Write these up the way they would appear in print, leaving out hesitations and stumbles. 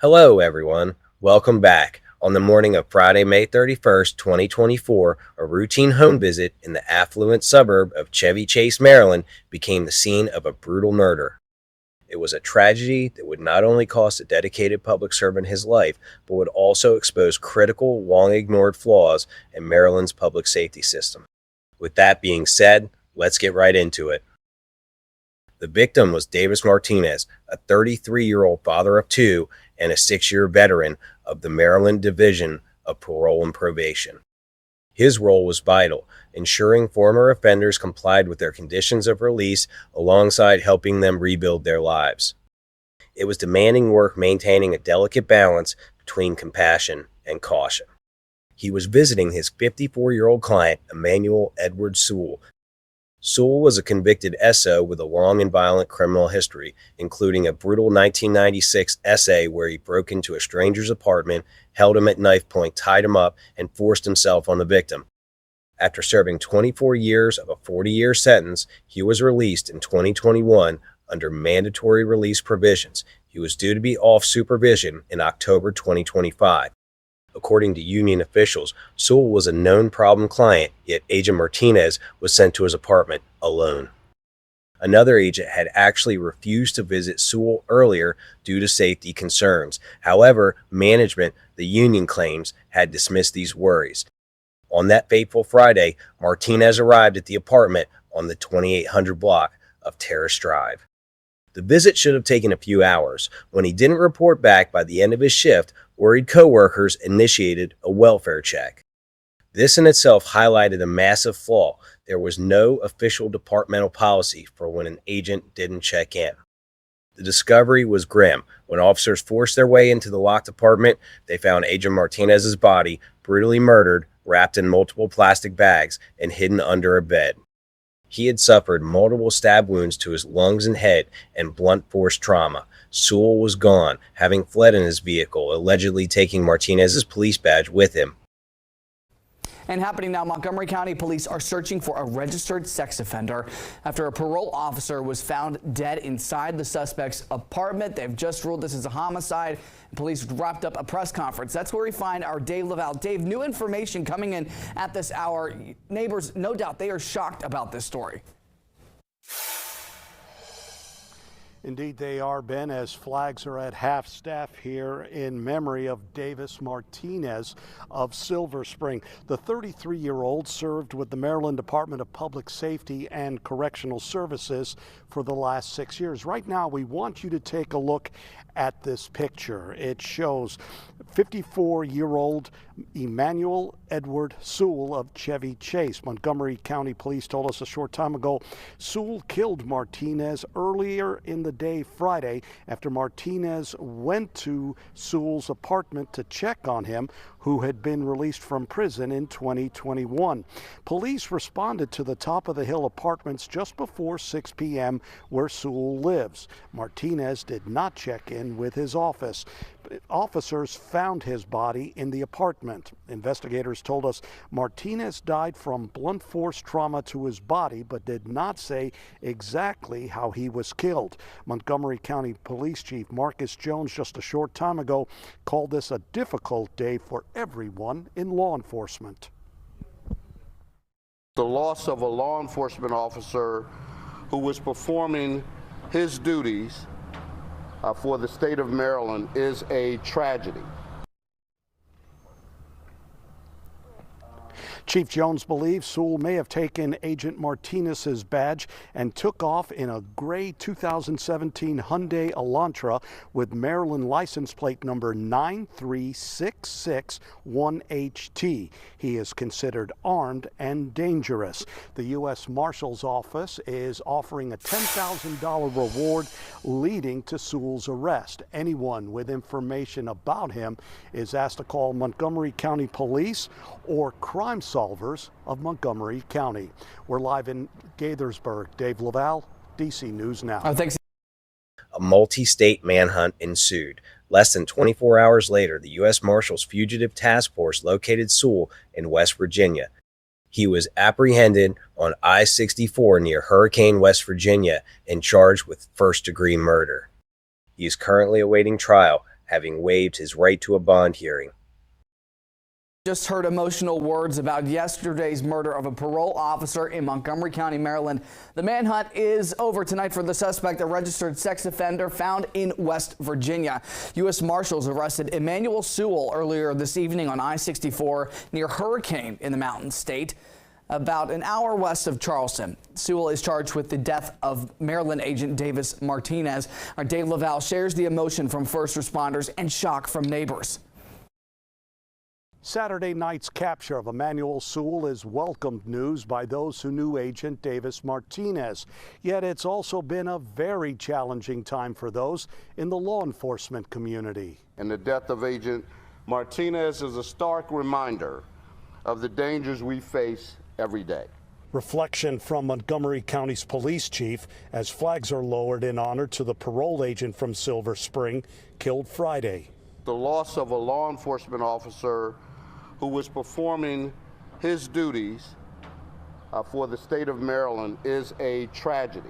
Hello, everyone. Welcome back. On the morning of Friday, May 31st, 2024, a routine home visit in the affluent suburb of Chevy Chase, Maryland, became the scene of a brutal murder. It was a tragedy that would not only cost a dedicated public servant his life, but would also expose critical, long ignored flaws in Maryland's public safety system. With that being said, let's get right into it. The victim was Davis Martinez, a 33-year-old father of two and a 6-year veteran of the Maryland Division of Parole and Probation. His role was vital, ensuring former offenders complied with their conditions of release alongside helping them rebuild their lives. It was demanding work maintaining a delicate balance between compassion and caution. He was visiting his 54-year-old client, Emmanuel Edward Sewell. Sewell was a convicted SO with a long and violent criminal history, including a brutal 1996 essay where he broke into a stranger's apartment, held him at knife point, tied him up, and forced himself on the victim. After serving 24 years of a 40-year sentence, he was released in 2021 under mandatory release provisions. He was due to be off supervision in October 2025. According to union officials, Sewell was a known problem client, yet Agent Martinez was sent to his apartment alone. Another agent had actually refused to visit Sewell earlier due to safety concerns. However, management, the union claims, had dismissed these worries. On that fateful Friday, Martinez arrived at the apartment on the 2800 block of Terrace Drive. The visit should have taken a few hours. When he didn't report back by the end of his shift, worried coworkers initiated a welfare check. This in itself highlighted a massive flaw. There was no official departmental policy for when an agent didn't check in. The discovery was grim. When officers forced their way into the locked apartment, they found Agent Martinez's body brutally murdered, wrapped in multiple plastic bags, and hidden under a bed. He had suffered multiple stab wounds to his lungs and head and blunt force trauma. Sewell was gone, having fled in his vehicle, allegedly taking Martinez's police badge with him. And happening now, Montgomery County police are searching for a registered sex offender after a parole officer was found dead inside the suspect's apartment. They've just ruled this as a homicide. Police wrapped up a press conference. That's where we find our Dave Laval. Dave, new information coming in at this hour. Neighbors, no doubt, they are shocked about this story. Indeed, they are, Ben, as flags are at half staff here in memory of Davis Martinez of Silver Spring. The 33-year-old served with the Maryland Department of Public Safety and Correctional Services for the last 6 years. Right now, we want you to take a look at this picture. It shows 54-year-old Emmanuel Edward Sewell of Chevy Chase. Montgomery County Police told us a short time ago Sewell killed Martinez earlier in the day Friday after Martinez went to Sewell's apartment to check on him, who had been released from prison in 2021. Police responded to the Top of the Hill apartments just before 6 p.m. where Sewell lives. Martinez did not check in with his office. Officers found his body in the apartment. Investigators told us Martinez died from blunt force trauma to his body, but did not say exactly how he was killed. Montgomery County Police Chief Marcus Jones just a short time ago called this a difficult day for everyone in law enforcement. The loss of a law enforcement officer who was performing his duties for the state of Maryland is a tragedy. Chief Jones believes Sewell may have taken Agent Martinez's badge and took off in a gray 2017 Hyundai Elantra with Maryland license plate number 93661HT. He is considered armed and dangerous. The U.S. Marshal's Office is offering a $10,000 reward leading to Sewell's arrest. Anyone with information about him is asked to call Montgomery County Police or Crime Solvers of Montgomery County. We're live in Gaithersburg. Dave Laval, DC News Now. Thanks. A multi-state manhunt ensued. Less than 24 hours later, the U.S. Marshals Fugitive Task Force located Sewell in West Virginia. He was apprehended on I-64 near Hurricane, West Virginia, and charged with first-degree murder. He is currently awaiting trial having waived his right to a bond hearing. Just heard emotional words about yesterday's murder of a parole officer in Montgomery County, Maryland. The manhunt is over tonight for the suspect, a registered sex offender found in West Virginia. U.S. Marshals arrested Emmanuel Sewell earlier this evening on I-64 near Hurricane in the Mountain State, about an hour west of Charleston. Sewell is charged with the death of Maryland agent Davis Martinez. Our Dave Laval shares the emotion from first responders and shock from neighbors. Saturday night's capture of Emmanuel Sewell is welcomed news by those who knew Agent Davis Martinez. Yet it's also been a very challenging time for those in the law enforcement community. And the death of Agent Martinez is a stark reminder of the dangers we face every day. Reflection from Montgomery County's police chief as flags are lowered in honor to the parole agent from Silver Spring killed Friday. The loss of a law enforcement officer who was performing his duties for the state of Maryland is a tragedy.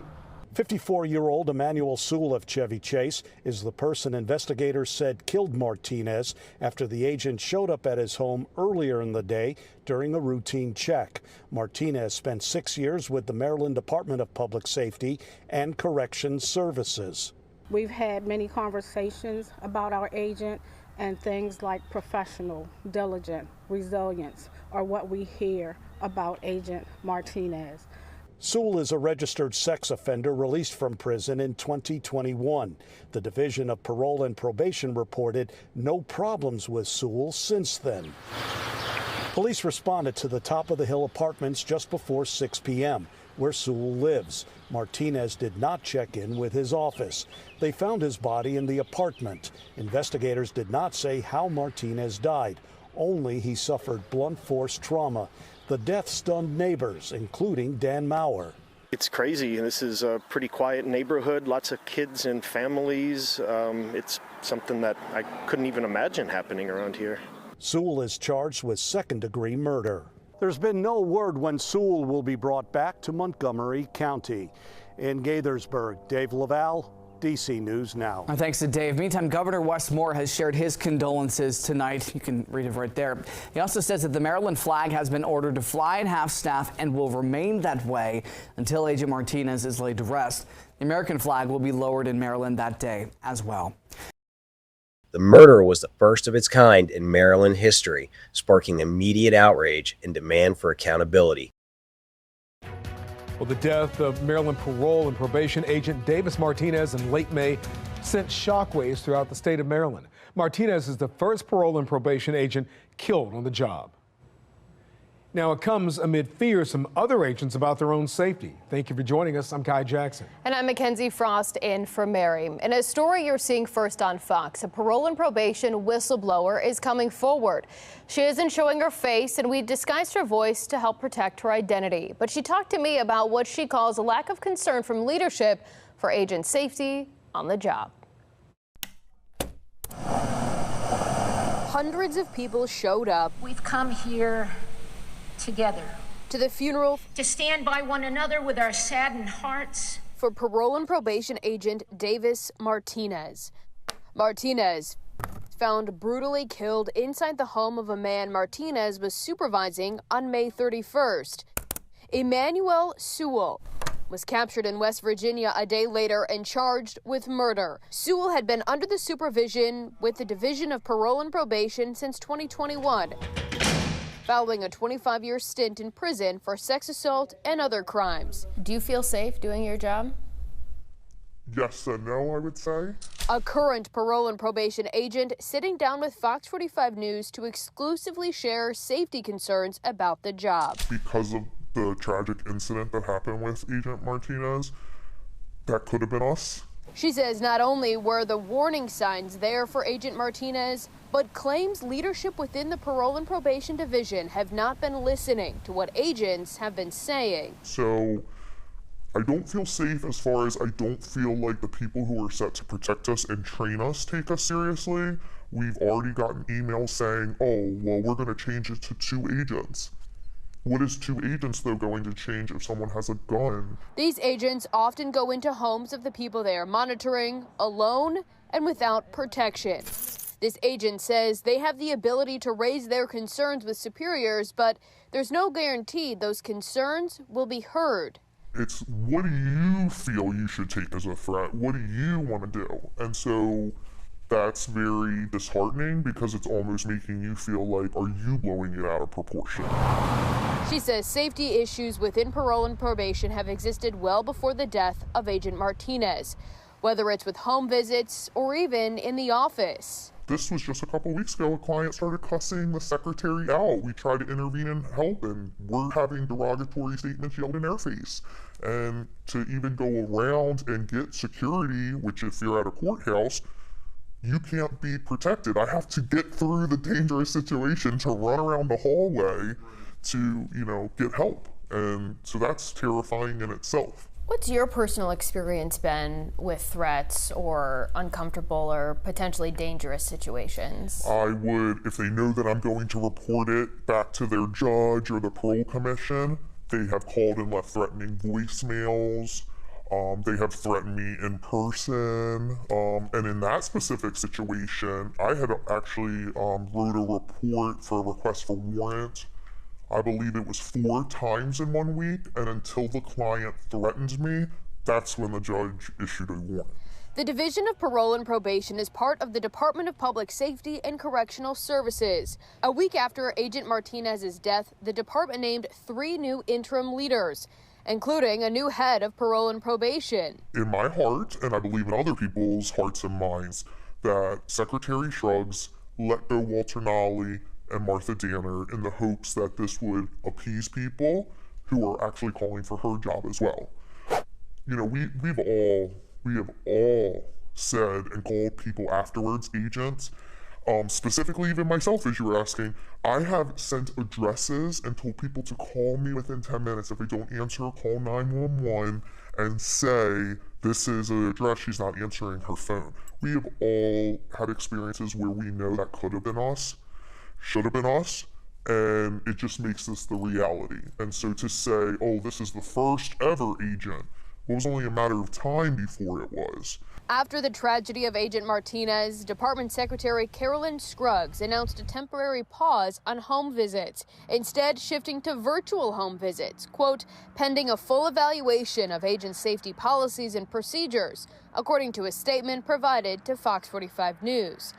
54-year-old Emmanuel Sewell of Chevy Chase is the person investigators said killed Martinez after the agent showed up at his home earlier in the day during a routine check. Martinez spent 6 years with the Maryland Department of Public Safety and Corrections Services. We've had many conversations about our agent, and things like professional, diligent, resilience are what we hear about Agent Martinez. Sewell is a registered sex offender released from prison in 2021. The Division of Parole and Probation reported no problems with Sewell since then. Police responded to the Top of the Hill apartments just before 6 p.m., where Sewell lives. Martinez did not check in with his office. They found his body in the apartment. Investigators did not say how Martinez died, only he suffered blunt force trauma. The death stunned neighbors, including Dan Maurer. It's crazy. This is a pretty quiet neighborhood, lots of kids and families. It's something that I couldn't even imagine happening around here. Sewell is charged with second-degree murder. There's been no word when Sewell will be brought back to Montgomery County. In Gaithersburg, Dave Laval, DC News Now. Thanks to Dave. Meantime, Governor Wes Moore has shared his condolences tonight. You can read it right there. He also says that the Maryland flag has been ordered to fly at half-staff and will remain that way until Agent Martinez is laid to rest. The American flag will be lowered in Maryland that day as well. The murder was the first of its kind in Maryland history, sparking immediate outrage and demand for accountability. Well, the death of Maryland parole and probation agent Davis Martinez in late May sent shockwaves throughout the state of Maryland. Martinez is the first parole and probation agent killed on the job. Now, it comes amid fears from other agents about their own safety. Thank you for joining us. I'm Kai Jackson. And I'm Mackenzie Frost in for Mary. In a story you're seeing first on Fox, a parole and probation whistleblower is coming forward. She isn't showing her face, and we disguised her voice to help protect her identity. But she talked to me about what she calls a lack of concern from leadership for agent safety on the job. Hundreds of people showed up. We've come here together to the funeral to stand by one another with our saddened hearts for parole and probation agent Davis Martinez. Martinez found brutally killed inside the home of a man Martinez was supervising on May 31st. Emmanuel Sewell was captured in West Virginia a day later and charged with murder. Sewell had been under the supervision with the Division of Parole and Probation since 2021. Following a 25-year stint in prison for sex assault and other crimes. Do you feel safe doing your job? Yes and no, I would say. A current parole and probation agent sitting down with Fox 45 News to exclusively share safety concerns about the job. Because of the tragic incident that happened with Agent Martinez, that could have been us. She says not only were the warning signs there for Agent Martinez, but claims leadership within the Parole and Probation Division have not been listening to what agents have been saying. So I don't feel safe as far as I don't feel like the people who are set to protect us and train us take us seriously. We've already gotten emails saying, oh, well, we're going to change it to 2 agents. What is 2 agents, though, going to change if someone has a gun? These agents often go into homes of the people they are monitoring alone and without protection. This agent says they have the ability to raise their concerns with superiors, but there's no guarantee those concerns will be heard. It's, what do you feel you should take as a threat? What do you want to do? And so that's very disheartening because it's almost making you feel like, are you blowing it out of proportion? She says safety issues within parole and probation have existed well before the death of Agent Martinez, whether it's with home visits or even in the office. This was just a couple weeks ago, a client started cussing the secretary out. We tried to intervene and help, and we're having derogatory statements yelled in their face. And to even go around and get security, which if you're at a courthouse, you can't be protected. I have to get through the dangerous situation to run around the hallway to, get help. And so that's terrifying in itself. What's your personal experience been with threats or uncomfortable or potentially dangerous situations? I would, if they know that I'm going to report it back to their judge or the parole commission, they have called and left threatening voicemails. They have threatened me in person. And in that specific situation, I had actually wrote a report for a request for warrant. I believe it was 4 times in 1 week, and until the client threatened me, that's when the judge issued a warrant. The Division of Parole and Probation is part of the Department of Public Safety and Correctional Services. A week after Agent Martinez's death, the department named 3 new interim leaders, including a new head of parole and probation. In my heart, and I believe in other people's hearts and minds, that Secretary Shrugs let go Walter Nolly and Martha Danner in the hopes that this would appease people who are actually calling for her job as well. We have all said and called people afterwards agents. Specifically even myself, as you were asking, I have sent addresses and told people to call me within 10 minutes. If they don't answer, call 911 and say, this is an address, she's not answering her phone. We have all had experiences where we know that could have been us, should have been us, and it just makes this the reality. And so to say, oh, this is the first ever agent, it was only a matter of time before it was. After the tragedy of Agent Martinez, Department Secretary Carolyn Scruggs announced a temporary pause on home visits, instead shifting to virtual home visits, quote, pending a full evaluation of agent safety policies and procedures, according to a statement provided to Fox 45 News.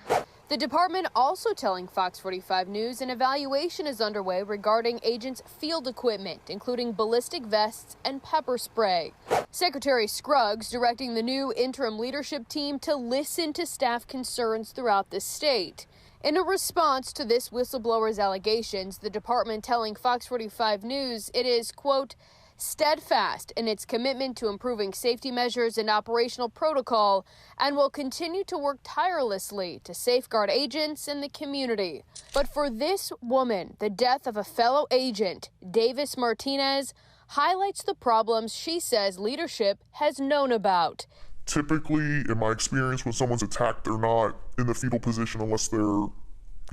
The department also telling Fox 45 News an evaluation is underway regarding agents' field equipment, including ballistic vests and pepper spray. Secretary Scruggs directing the new interim leadership team to listen to staff concerns throughout the state. In a response to this whistleblower's allegations, the department telling Fox 45 News it is, quote, steadfast in its commitment to improving safety measures and operational protocol, and will continue to work tirelessly to safeguard agents and the community. But for this woman, the death of a fellow agent, Davis Martinez, highlights the problems she says leadership has known about. Typically, in my experience, when someone's attacked, they're not in the fetal position unless they're,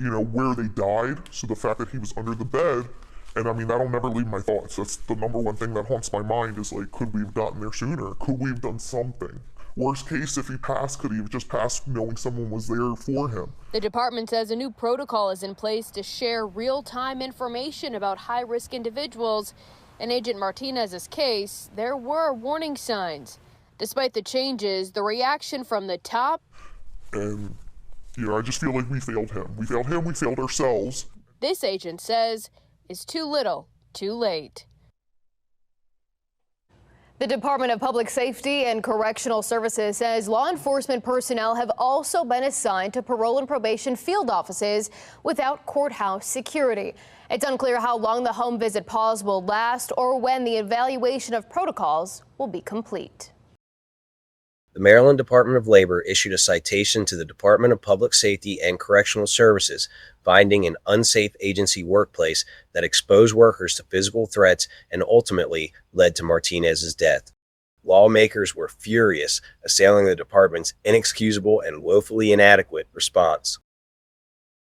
where they died. So the fact that he was under the bed, and I mean, that'll never leave my thoughts. That's the number one thing that haunts my mind is like, could we have gotten there sooner? Could we have done something? Worst case, if he passed, could he have just passed knowing someone was there for him? The department says a new protocol is in place to share real-time information about high-risk individuals. In Agent Martinez's case, there were warning signs. Despite the changes, the reaction from the top... And, I just feel like we failed him. We failed ourselves. This agent says is too little, too late. The Department of Public Safety and Correctional Services says law enforcement personnel have also been assigned to parole and probation field offices without courthouse security. It's unclear how long the home visit pause will last or when the evaluation of protocols will be complete. The Maryland Department of Labor issued a citation to the Department of Public Safety and Correctional Services, finding an unsafe agency workplace that exposed workers to physical threats and ultimately led to Martinez's death. Lawmakers were furious, assailing the department's inexcusable and woefully inadequate response.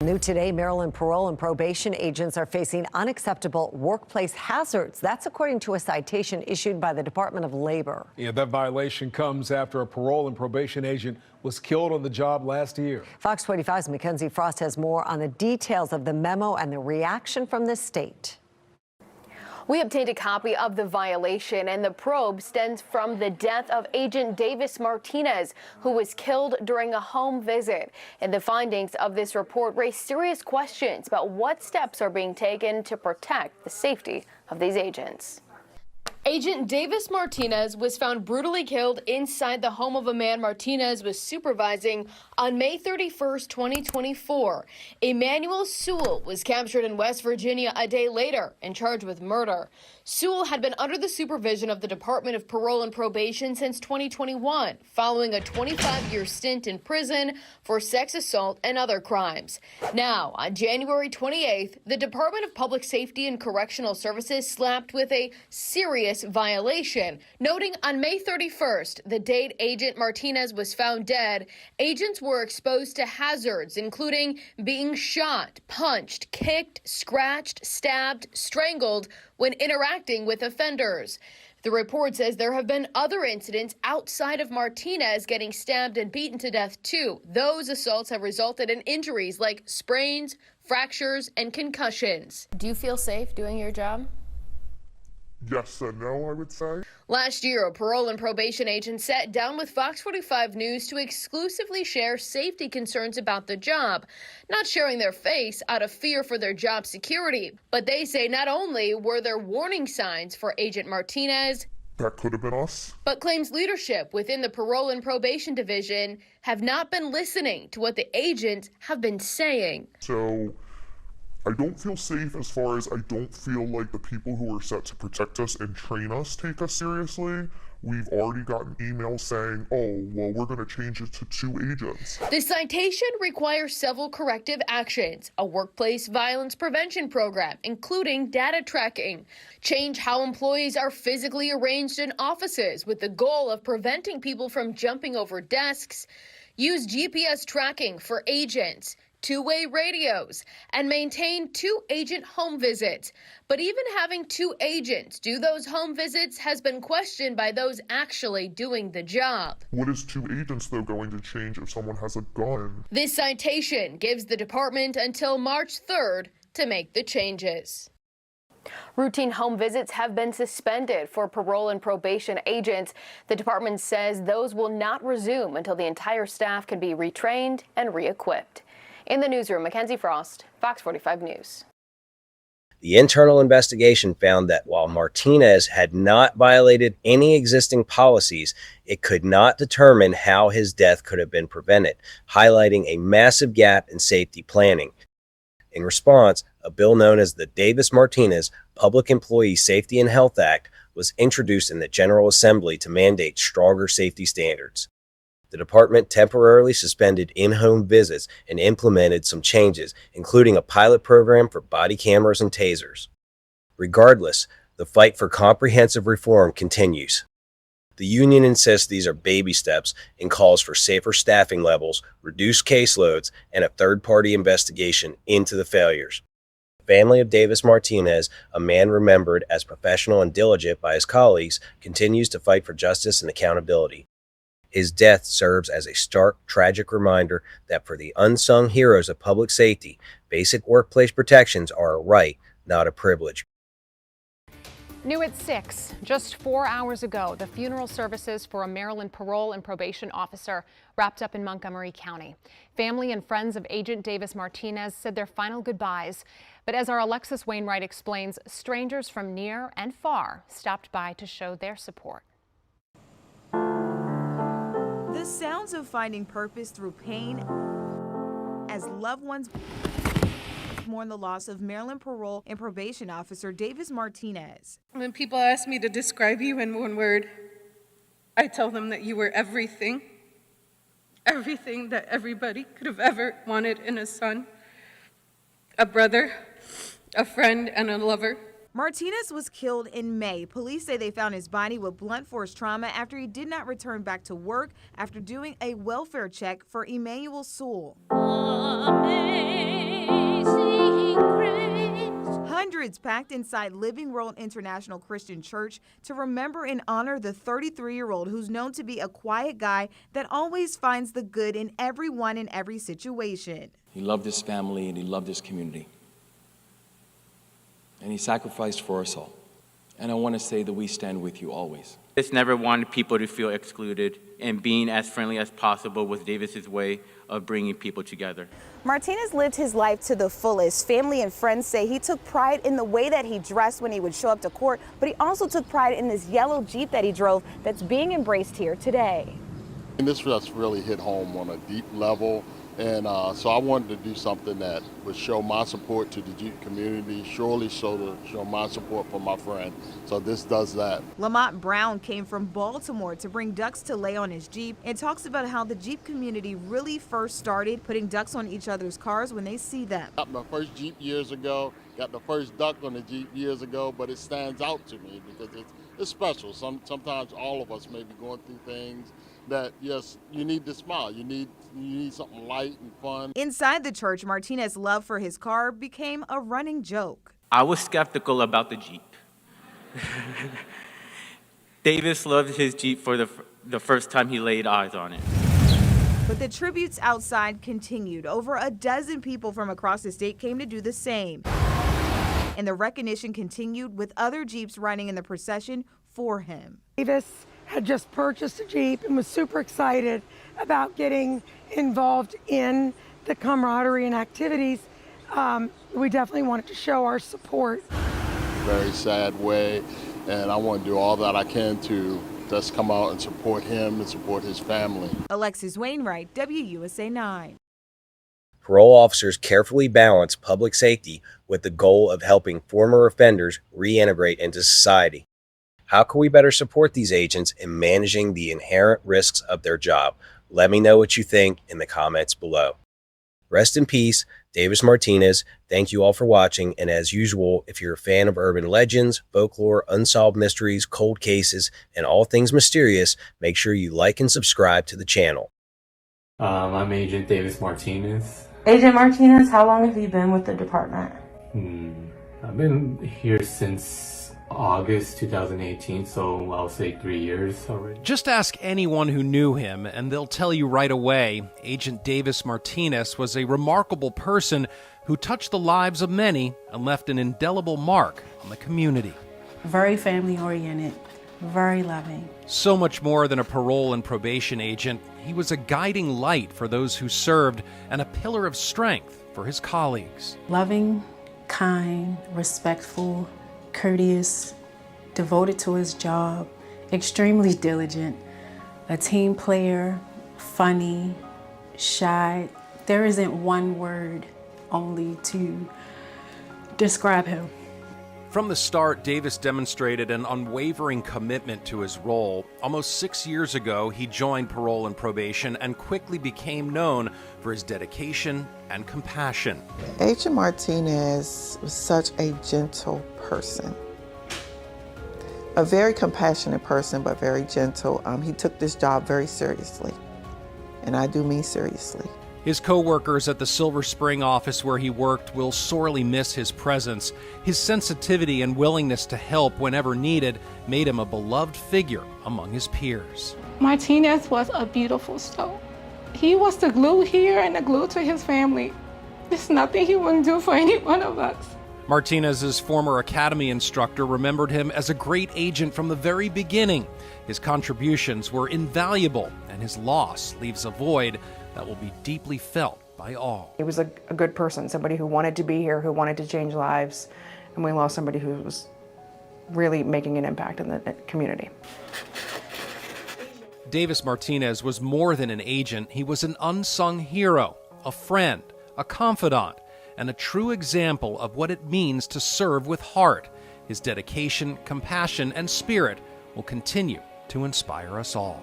New today, Maryland parole and probation agents are facing unacceptable workplace hazards. That's according to a citation issued by the Department of Labor. Yeah, that violation comes after a parole and probation agent was killed on the job last year. Fox 25's Mackenzie Frost has more on the details of the memo and the reaction from the state. We obtained a copy of the violation, and the probe stems from the death of Agent Davis Martinez, who was killed during a home visit. And the findings of this report raise serious questions about what steps are being taken to protect the safety of these agents. Agent Davis Martinez was found brutally killed inside the home of a man Martinez was supervising on May 31st, 2024. Emmanuel Sewell was captured in West Virginia a day later and charged with murder. Sewell had been under the supervision of the Department of Parole and Probation since 2021, following a 25-year stint in prison for sex assault and other crimes. Now, on January 28th, the Department of Public Safety and Correctional Services slapped with a serious violation, noting on May 31st, the date Agent Martinez was found dead, agents were exposed to hazards, including being shot, punched, kicked, scratched, stabbed, strangled when interacting with offenders. The report says there have been other incidents outside of Martinez getting stabbed and beaten to death, too. Those assaults have resulted in injuries like sprains, fractures, and concussions. Do you feel safe doing your job? Yes and no, I would say. Last year, a parole and probation agent sat down with Fox 45 News to exclusively share safety concerns about the job, not sharing their face out of fear for their job security. But they say not only were there warning signs for Agent Martinez, that could have been us, but claims leadership within the parole and probation division have not been listening to what the agents have been saying. So I don't feel safe as far as I don't feel like the people who are set to protect us and train us take us seriously. We've already gotten emails saying, oh, well, we're going to change it to 2 agents. The citation requires several corrective actions, a workplace violence prevention program, including data tracking, change how employees are physically arranged in offices with the goal of preventing people from jumping over desks, use GPS tracking for agents, 2-way radios, and maintain 2 agent home visits. But even having 2 agents do those home visits has been questioned by those actually doing the job. What is 2 agents, though, going to change if someone has a gun? This citation gives the department until March 3rd to make the changes. Routine home visits have been suspended for parole and probation agents. The department says those will not resume until the entire staff can be retrained and re-equipped. In the newsroom, Mackenzie Frost, Fox 45 News. The internal investigation found that while Martinez had not violated any existing policies, it could not determine how his death could have been prevented, highlighting a massive gap in safety planning. In response, a bill known as the Davis Martinez Public Employee Safety and Health Act was introduced in the General Assembly to mandate stronger safety standards. The department temporarily suspended in-home visits and implemented some changes, including a pilot program for body cameras and tasers. Regardless, the fight for comprehensive reform continues. The union insists these are baby steps and calls for safer staffing levels, reduced caseloads, and a third-party investigation into the failures. The family of Davis Martinez, a man remembered as professional and diligent by his colleagues, continues to fight for justice and accountability. His death serves as a stark, tragic reminder that for the unsung heroes of public safety, basic workplace protections are a right, not a privilege. New at 6, just 4 hours ago, the funeral services for a Maryland parole and probation officer wrapped up in Montgomery County. Family and friends of Agent Davis Martinez said their final goodbyes. But as our Alexis Wainwright explains, strangers from near and far stopped by to show their support. The sounds of finding purpose through pain as loved ones mourn the loss of Maryland parole and probation officer Davis Martinez. When people ask me to describe you in one word, I tell them that you were everything. Everything that everybody could have ever wanted in a son, a brother, a friend, and a lover. Martinez was killed in May. Police say they found his body with blunt force trauma after he did not return back to work after doing a welfare check for Emmanuel Sewell. Hundreds packed inside Living World International Christian Church to remember and honor the 33-year-old who's known to be a quiet guy that always finds the good in everyone in every situation. He loved his family and he loved his community. And he sacrificed for us all. And I want to say that we stand with you always. Just never wanted people to feel excluded, and being as friendly as possible was Davis's way of bringing people together. Martinez lived his life to the fullest. Family and friends say he took pride in the way that he dressed when he would show up to court, but he also took pride in this yellow Jeep that he drove that's being embraced here today. And this just really hit home on a deep level. And so I wanted to do something that would show my support to the Jeep community, surely show my support for my friend. So this does that. Lamont Brown came from Baltimore to bring ducks to lay on his Jeep and talks about how the Jeep community really first started putting ducks on each other's cars when they see them. Got my first Jeep years ago, got the first duck on the Jeep years ago, but it stands out to me because it's special. Sometimes all of us may be going through things that, yes, you need to smile. You need something light and fun. Inside the church, Martinez's love for his car became a running joke. I was skeptical about the Jeep. Davis loved his Jeep for the first time he laid eyes on it. But the tributes outside continued. Over a dozen people from across the state came to do the same. And the recognition continued with other Jeeps running in the procession for him. Davis had just purchased a Jeep and was super excited about getting involved in the camaraderie and activities. We definitely wanted to show our support. Very sad way, and I want to do all that I can to just come out and support him and support his family. Alexis Wainwright, WUSA 9. Parole officers carefully balance public safety with the goal of helping former offenders reintegrate into society. How can we better support these agents in managing the inherent risks of their job? Let me know what you think in the comments below. Rest in peace, Davis Martinez. Thank you all for watching. And as usual, if you're a fan of urban legends, folklore, unsolved mysteries, cold cases, and all things mysterious, make sure you like and subscribe to the channel. I'm Agent Davis Martinez. Agent Martinez, how long have you been with the department? I've been here since August 2018, so I'll say 3 years already. Just ask anyone who knew him, and they'll tell you right away, Agent Davis Martinez was a remarkable person who touched the lives of many and left an indelible mark on the community. Very family-oriented, very loving. So much more than a parole and probation agent, he was a guiding light for those who served and a pillar of strength for his colleagues. Loving, kind, respectful, courteous, devoted to his job, extremely diligent, a team player, funny, shy. There isn't one word only to describe him. From the start, Davis demonstrated an unwavering commitment to his role. Almost 6 years ago, he joined Parole and Probation and quickly became known for his dedication and compassion. Agent Martinez was such a gentle person. A very compassionate person, but very gentle. He took this job very seriously, and I do mean seriously. His co-workers at the Silver Spring office where he worked will sorely miss his presence. His sensitivity and willingness to help whenever needed made him a beloved figure among his peers. Martinez was a beautiful soul. He was the glue here and the glue to his family. There's nothing he wouldn't do for any one of us. Martinez's former academy instructor remembered him as a great agent from the very beginning. His contributions were invaluable, and his loss leaves a void that will be deeply felt by all. He was a good person, somebody who wanted to be here, who wanted to change lives, and we lost somebody who was really making an impact in the community. Davis Martinez was more than an agent. He was an unsung hero, a friend, a confidant, and a true example of what it means to serve with heart. His dedication, compassion, and spirit will continue to inspire us all.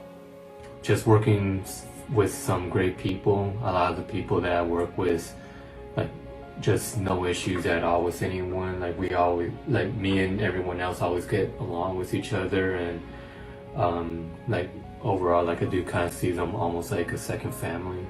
Just working with some great people. A lot of the people that I work with, like, just no issues at all with anyone. Like, we always, like, me and everyone else always get along with each other, and like, overall, like, I do kind of see them almost like a second family.